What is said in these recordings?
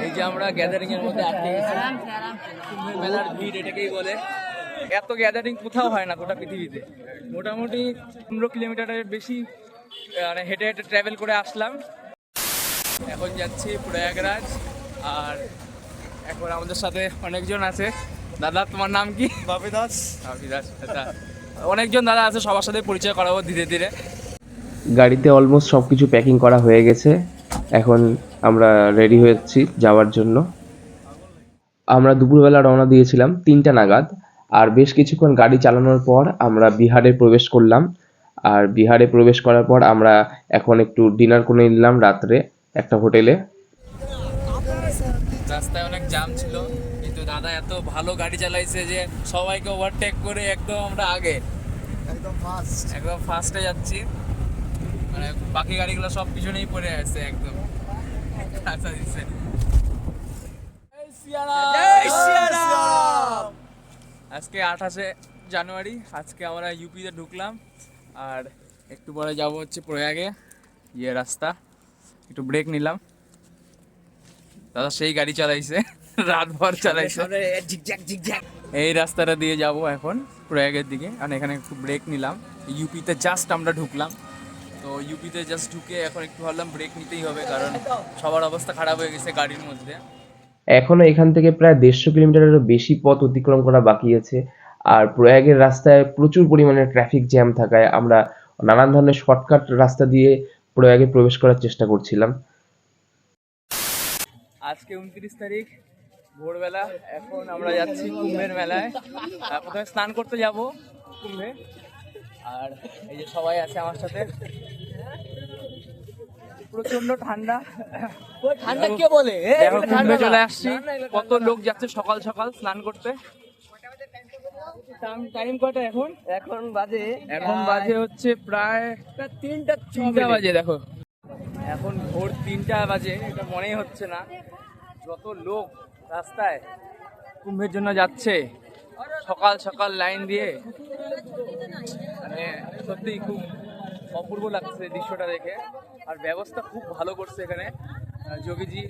এই যে আমরা গ্যাদারিং এর মধ্যে আটকে গেছি, কুম্ভের মেলার ভিড় এটাকেই বলে। এত গ্যাদারিং কোথাও হয় না গোটা পৃথিবীতে। মোটামুটি 15 কিলোমিটারের বেশি মানে হেঁটে হেঁটে ট্রাভেল করে আসলাম। এখন যাচ্ছি প্রয়াগরাজ। আর এখন আমাদের সাথে অনেকজন আছে। দাদা, তোমার নাম কি? বাপি দাস। বাপি দাস, আচ্ছা। অনেকজন দাদা আছে, সবার সাথে পরিচয় করাবো ধীরে ধীরে। গাড়িতে অলমোস্ট সব কিছু প্যাকিং করা হয়ে গেছে। এখন আমরা রেডি হয়েছি যাওয়ার জন্য। আমরা দুপুরবেলা রওনা দিয়েছিলাম 3টা নাগাদ। আর বেশ কিছুক্ষণ গাড়ি চালানোর পর আমরা বিহারে প্রবেশ করলাম। আর বিহারে প্রবেশ করার পর আমরা এখন একটু ডিনার করে নিলাম রাত্রে একটা হোটেলে। রাস্তায় অনেক জ্যাম ছিল, কিন্তু দাদা এত ভালো গাড়ি চালাইছে যে সবাইকে ওভারটেক করে একদম আমরা আগে, একদম ফার্স্টে যাচ্ছি। মানে বাকি গাড়িগুলো সব পিছনেই পড়ে আছে একদম। আচ্ছা দিচ্ছে। আজকে 28শে জানুয়ারি। আজকে আমরা ইউপিতে ঢুকলাম আর একটু পরে যাব হচ্ছে প্রয়াগে। রাস্তা একটু ব্রেক নিলাম। দাদা সেই গাড়ি চালাইছে, রাতভর চালাইছে। এই রাস্তাটা দিয়ে যাব এখন প্রয়াগের দিকে। আর এখানে একটু ব্রেক নিলাম। ইউপিতে জাস্ট আমরা ঢুকলাম, তো ইউপিতে জাস্ট ঢুকে এখন একটু ভাবলাম ব্রেক নিতেই হবে, কারণ সবার অবস্থা খারাপ হয়ে গেছে গাড়ির মধ্যে। এখনো এখান থেকে প্রায় 150 কিলোমিটারেরও বেশি পথ অতিক্রম করা বাকি আছে। আর প্রয়াগের রাস্তায় প্রচুর পরিমাণে ট্রাফিক জ্যাম থাকায় আমরা নানান ধরনের শর্টকাট রাস্তা দিয়ে প্রয়াগে প্রবেশ করার চেষ্টা করছিলাম। আজকে 29 তারিখ ভোরবেলা। এখন আমরা যাচ্ছি কুম্ভের মেলায়। প্রথমে স্নান করতে যাব কুম্ভে। আর এই যে সবাই আছে আমার সাথে। প্রচন্ড ঠান্ডা। ঠান্ডা কে বলে? কুম্ভে চলে আসছি, কত লোক যাচ্ছে সকাল সকাল স্নান করতে। টাইম কয়টা এখন? এখন বাজে হচ্ছে প্রায় 3টা বাজে। দেখো এখন ভোর 3টা বাজে, এটা মনেই হচ্ছে না। যত লোক রাস্তায় কুম্ভের জন্য যাচ্ছে সকাল সকাল লাইন দিয়ে, মানে সত্যিই খুব অপূর্ব লাগছে দৃশ্যটা দেখে। আর ব্যবস্থা খুব ভালো করছে এখানে যোগীজি।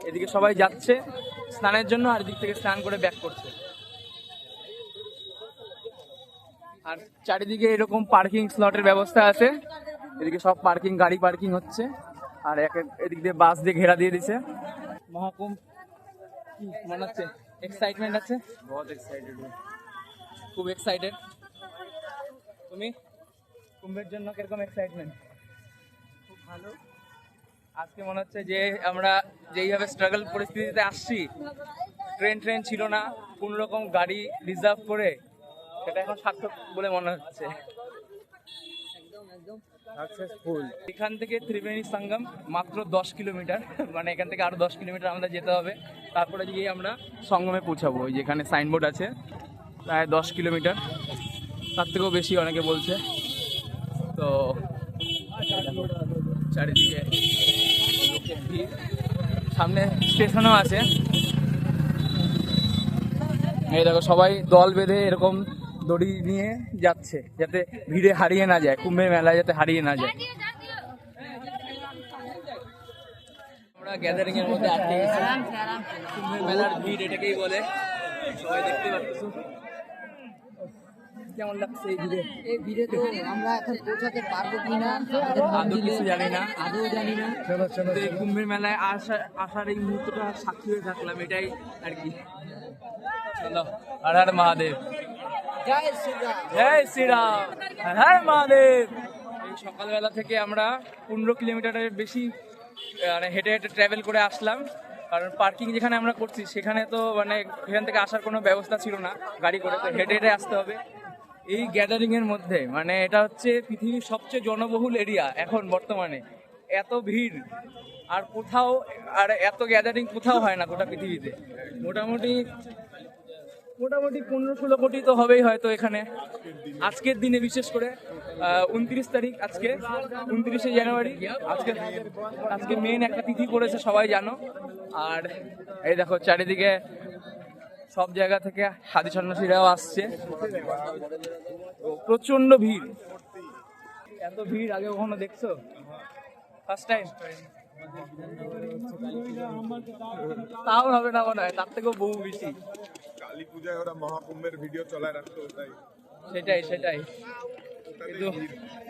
এদিকে সবাই যাচ্ছে স্নানের জন্য, আর এদিক থেকে স্নান করে ব্যাক করছে। আর চারিদিকে এরকম পার্কিং স্লটের ব্যবস্থা আছে। এদিকে সব পার্কিং, গাড়ি পার্কিং হচ্ছে। আর এদিক দিয়ে বাস দিয়ে ঘেরা দিয়ে দিছে। মহাকুম্ভ কি মনে হচ্ছে? এক্সাইটমেন্ট আছে, বহুত এক্সাইটেড, খুব এক্সাইটেড। তুমি কুম্ভের জন্য কিরকম এক্সাইটমেন্ট? খুব ভালো। আজকে মনে হচ্ছে যে আমরা যেইভাবে স্ট্রাগল পরিস্থিতিতে আসছি, ট্রেন ছিল না, কোন রকম গাড়ি রিজার্ভ করে, সেটা এখন সার্থক বলে মনে হচ্ছে। সাকসেসফুল। এখান থেকে ত্রিবেণী সঙ্গম মাত্র 10 কিলোমিটার, মানে এখান থেকে আরো 10 কিলোমিটার আমাদের যেতে হবে। তারপরে গিয়ে আমরা সঙ্গমে পৌঁছাবো। ওই যেখানে সাইনবোর্ড আছে, প্রায় 10 কিলোমিটার, তার থেকেও বেশি অনেকে বলছে। তো চারিদিকে লোকের ভিড়, সামনে স্টেশনও আছে। এই দেখো সবাই দল বেঁধে এরকম দড়ি নিয়ে যাচ্ছে, যাতে ভিড়ে হারিয়ে না যায়, কুম্ভের মেলায় যাতে হারিয়ে না যায়। আমরা গ্যাদারিং এর মধ্যে আটকে গেছি, কুম্ভের মেলার ভিড় এটাকেই বলে। সবাই দেখতে পাচ্ছ কেমন লাগছে এই ভিড়ে। এই ভিড়ে তো আমরা এখন পৌঁছাতে পারবো কিনা আদৌ কিছু জানি না, আদৌ জানি না। কিন্তু এই কুম্ভের মেলায় আসার এই মুহূর্তটা সাক্ষী হয়ে থাকলাম, এটাই আর কি। চলো, হর হর মহাদেব, জয় শ্রীরাম। জয় শ্রীরাম, হর হর মহাদেব। এই সকালবেলা থেকে আমরা 15 কিলোমিটারের বেশি মানে হেঁটে হেঁটে ট্রাভেল করে আসলাম। কারণ পার্কিং যেখানে আমরা করছি সেখানে তো মানে এখান থেকে আসার কোনো ব্যবস্থা ছিল না, গাড়ি করে তো হেঁটে হেঁটে আসতে হবে। এই গ্যাদারিং এর মধ্যে, মানে এটা হচ্ছে পৃথিবীর সবচেয়ে জনবহুল এরিয়া এখন বর্তমানে। এত ভিড় আর কোথাও, আর এত গ্যাদারিং কোথাও হয় না গোটা পৃথিবীতে। মোটামুটি 15-16 কোটি তো হবেই হয়তো এখানে আজকের দিনে, বিশেষ করে 29 তারিখ, আজকে 29শে জানুয়ারি। আজকে মেন একটা তিথি পড়েছে, সবাই জানো। আর এই দেখো চারিদিকে সব জায়গা থেকে সাধু সন্ন্যাসীরাও আসছে। প্রচন্ড ভিড়। এত ভিড় আগে কখনো দেখছো? First time? তাও হবে না মনে হয়, তার থেকেও বহু বেশি। কালী পূজায় ওরা মহাকুম্ভের ভিডিও চলায় রাখতো, তাই সেটাই কিন্তু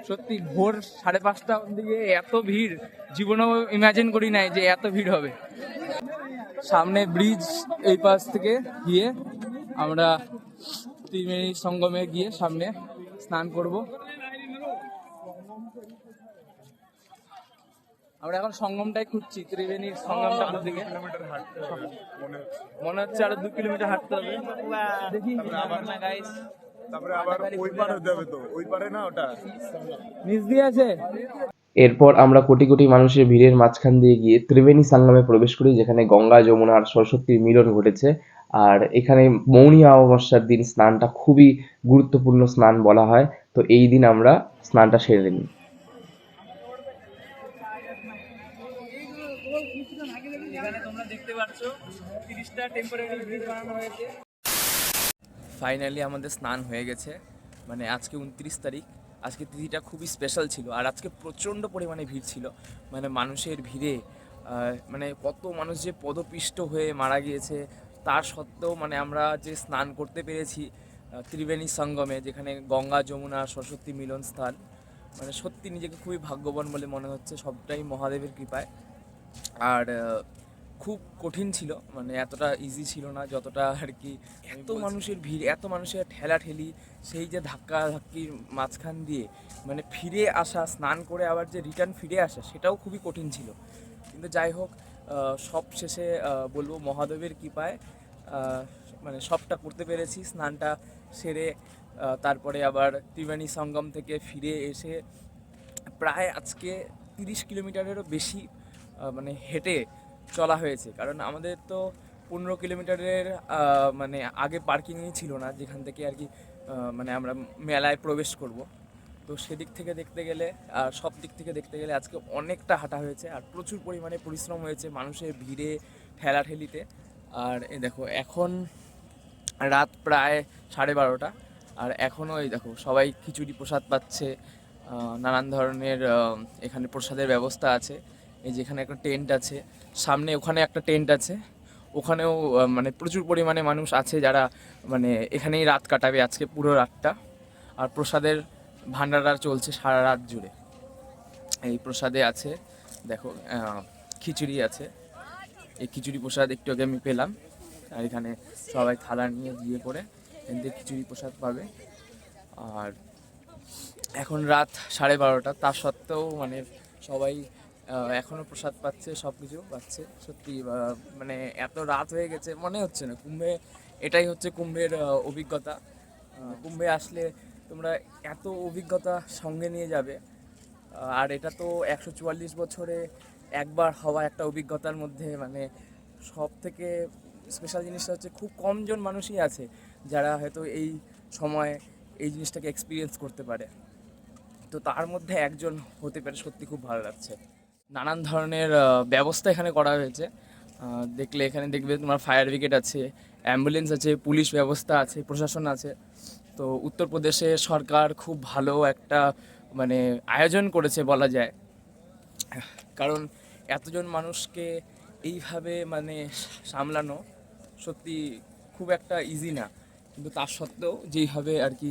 সত্যি ভোর 5:30টার দিকে এত ভিড় জীবনেও ইমাজিন করি নাই যে এত ভিড় হবে। সামনে ব্রিজ, এই পাশ থেকে গিয়ে আমরা ত্রিবেণী সঙ্গমে গিয়ে সামনে স্নান করব। আমরা এখন সঙ্গমটাই খুঁজছি, ত্রিবেণীর সঙ্গমটা দিকে কিলোমিটার হাঁটতে হবে মনে হচ্ছে আরো 2 কিলোমিটার হাঁটতে হবে। দেখি তারপরে আবার ওই পারে হতে হবে, তো ওই পারে না ওটা নিচ দিয়ে আছে। এরপর আমরা কোটি কোটি মানুষের ভিড়ের মাঝখান দিয়ে গিয়ে ত্রিবেণী সঙ্গমে প্রবেশ করি, যেখানে গঙ্গা, যমুনা আর সরস্বতীর মিলন ঘটেছে। আর এখানে মৌনী অমাবস্যার দিন স্নানটা খুবই গুরুত্বপূর্ণ স্নান বলা হয়। তো এই দিন আমরা স্নানটা সেরে নিই। এখানে তোমরা দেখতে পাচ্ছ 30টা টেম্পোরারি ব্রিজ বানানো হয়েছে। ফাইনালি আমাদের স্নান হয়ে গেছে, মানে আজকে 29 তারিখ। আজকে তিথিটা খুবই স্পেশাল ছিল, আর আজকে প্রচণ্ড পরিমাণে ভিড় ছিল। মানে মানুষের ভিড়ে মানে কত মানুষ যে পদপিষ্ট হয়ে মারা গিয়েছে, তার সত্ত্বেও মানে আমরা যে স্নান করতে পেরেছি ত্রিবেণী সঙ্গমে, যেখানে গঙ্গা, যমুনা, সরস্বতী মিলন স্থান, মানে সত্যি নিজেকে খুবই ভাগ্যবান বলে মনে হচ্ছে। সবটাই মহাদেবের কৃপায়। আর খুব কঠিন ছিল, মানে এতটা ইজি ছিল না যতটা আর কি। এত মানুষের ভিড়, এত মানুষের ঠেলাঠেলি, সেই যে ধাক্কা ধাক্কির মাঝখান দিয়ে মানে ফিরে আসা, স্নান করে আবার যে রিটার্ন ফিরে আসা, সেটাও খুবই কঠিন ছিল। কিন্তু যাই হোক, সব শেষে বলবো মহাদেবের কৃপায় মানে সবটা করতে পেরেছি। স্নানটা সেরে তারপরে আবার ত্রিবেণী সঙ্গম থেকে ফিরে এসে প্রায় আজকে 30 কিলোমিটারেরও বেশি মানে হেঁটে চলা হয়েছে। কারণ আমাদের তো 15 কিলোমিটারের মানে আগে পার্কিংই ছিল না, যেখান থেকে আর কি মানে আমরা মেলায় প্রবেশ করব। তো সেদিক থেকে দেখতে গেলে, সব দিক থেকে দেখতে গেলে আজকে অনেকটা হাঁটা হয়েছে, আর প্রচুর পরিমাণে পরিশ্রম হয়েছে মানুষের ভিড়ে, ঠেলাঠেলিতে। আর এই দেখো এখন রাত প্রায় 12:30, আর এখনও এই দেখো সবাই খিচুড়ি প্রসাদ পাচ্ছে। নানান ধরনের এখানে প্রসাদের ব্যবস্থা আছে। এই যে এখানে একটা টেন্ট আছে, সামনে ওখানে একটা টেন্ট আছে, ওখানেও মানে প্রচুর পরিমাণে মানুষ আছে যারা মানে এখানেই রাত কাটাবে আজকে পুরো রাতটা। আর প্রসাদের ভান্ডারা চলছে সারা রাত জুড়ে। এই প্রসাদে আছে দেখো খিচুড়ি আছে, এই খিচুড়ি প্রসাদ একটু আগে আমি পেলাম। আর এখানে সবাই থালা নিয়ে গিয়ে করে এখান খিচুড়ি প্রসাদ পাবে। আর এখন রাত 12:30, তা সত্ত্বেও মানে সবাই এখনও প্রসাদ পাচ্ছে, সব কিছু পাচ্ছে। সত্যি মানে এত রাত হয়ে গেছে মনে হচ্ছে না। কুম্ভে এটাই হচ্ছে কুম্ভের অভিজ্ঞতা। কুম্ভে আসলে তোমরা এত অভিজ্ঞতা সঙ্গে নিয়ে যাবে। আর এটা তো 144 বছরে একবার হওয়া একটা অভিজ্ঞতার মধ্যে মানে সব থেকে স্পেশাল জিনিসটা হচ্ছে খুব কমজন মানুষই আছে যারা হয়তো এই সময় এই জিনিসটাকে এক্সপিরিয়েন্স করতে পারে। তো তার মধ্যে একজন হতে পারে, সত্যি খুব ভালো লাগছে। নানান ধরনের ব্যবস্থা এখানে করা হয়েছে। দেখলে এখানে দেখবে তোমার ফায়ার ব্রিগেড আছে, অ্যাম্বুলেন্স আছে, পুলিশ ব্যবস্থা আছে, প্রশাসন আছে। তো উত্তরপ্রদেশে সরকার খুব ভালো একটা মানে আয়োজন করেছে বলা যায়, কারণ এতজন মানুষকে এইভাবে মানে সামলানো সত্যি খুব একটা ইজি না। কিন্তু তার সত্ত্বেও যেইভাবে আর কি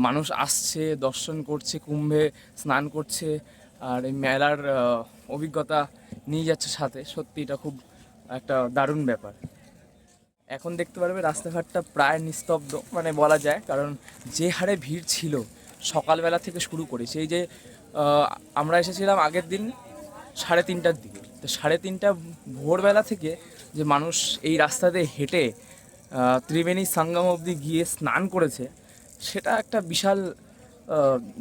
মানুষ আসছে, দর্শন করছে, কুম্ভে স্নান করছে, আর এই মেলার অভিজ্ঞতা নিয়ে যাচ্ছে সাথে, সত্যি এটা খুব একটা দারুণ ব্যাপার। এখন দেখতে পারবে রাস্তাঘাটটা প্রায় নিস্তব্ধ মানে বলা যায়, কারণ যে হারে ভিড় ছিল সকালবেলা থেকে শুরু করে, সেই যে আমরা এসেছিলাম আগের দিন 3:30টার দিকে, তো 3:30 ভোরবেলা থেকে যে মানুষ এই রাস্তাতে হেঁটে ত্রিবেণী সঙ্গম অবধি গিয়ে স্নান করেছে, সেটা একটা বিশাল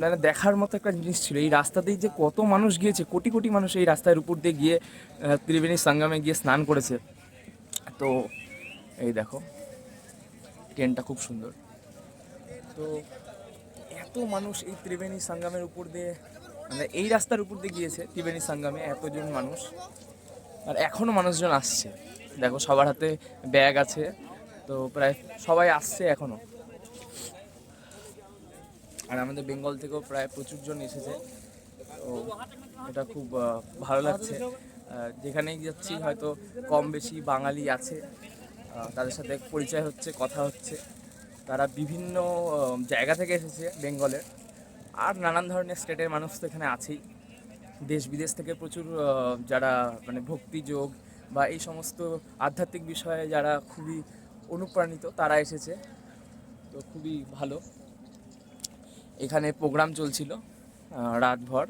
মানে দেখার মতো একটা জিনিস ছিল। এই রাস্তাতেই যে কত মানুষ গিয়েছে, কোটি কোটি মানুষ এই রাস্তার উপর দিয়ে গিয়ে ত্রিবেণী সঙ্গমে গিয়ে স্নান করেছে। তো এই দেখো ট্রেনটা খুব সুন্দর। তো এত মানুষ এই ত্রিবেণী সঙ্গমের উপর দিয়ে মানে এই রাস্তার উপর দিয়ে গিয়েছে ত্রিবেণী সঙ্গমে, এতজন মানুষ। আর এখনও মানুষজন আসছে, দেখো সবার হাতে ব্যাগ আছে, তো প্রায় সবাই আসছে এখনও। আর আমাদের বেঙ্গল থেকেও প্রায় প্রচুর জন এসেছে, তো এটা খুব ভালো লাগছে। যেখানেই যাচ্ছি হয়তো কম বেশি বাঙালি আছে, তাদের সাথে পরিচয় হচ্ছে, কথা হচ্ছে। তারা বিভিন্ন জায়গা থেকে এসেছে বেঙ্গলের, আর নানান ধরনের স্টেটের মানুষ তো এখানে আছেই। দেশ বিদেশ থেকে প্রচুর যারা মানে ভক্তিযোগ বা এই সমস্ত আধ্যাত্মিক বিষয়ে যারা খুবই অনুপ্রাণিত তারা এসেছে। তো খুবই ভালো। এখানে প্রোগ্রাম চলছিল রাতভর,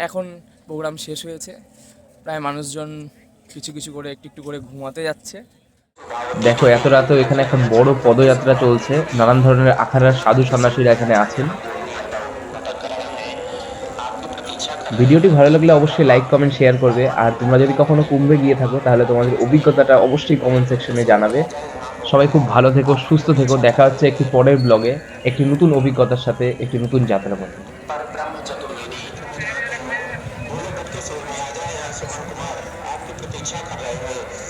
এখন প্রোগ্রাম শেষ হয়েছে, প্রায় মানুষজন কিছু কিছু করে একটু একটু করে ঘুমাতে যাচ্ছে। দেখো এত রাতেও এখানে এখন বড় পদযাত্রা চলছে, নানান ধরনের আখাড়ার সাধু সন্ন্যাসীরা এখানে আছেন। ভিডিওটি ভালো লাগলে অবশ্যই লাইক কমেন্ট শেয়ার করবে, আর তোমরা যদি কখনো কুম্ভে গিয়ে থাকো তাহলে তোমাদের অভিজ্ঞতাটা অবশ্যই কমেন্ট সেকশনে জানাবে। সবাই খুব ভালো থেকো, সুস্থ থেকো। দেখা হচ্ছে একটি পরের ব্লগে একটি নতুন অভিজ্ঞতার সাথে, একটি নতুন যাত্রার মধ্যে। परब्रह्म चतुर्वेदी गुरुपति सोमयाजय सुमन कुमार आपकी प्रतीक्षा कर रहे हैं।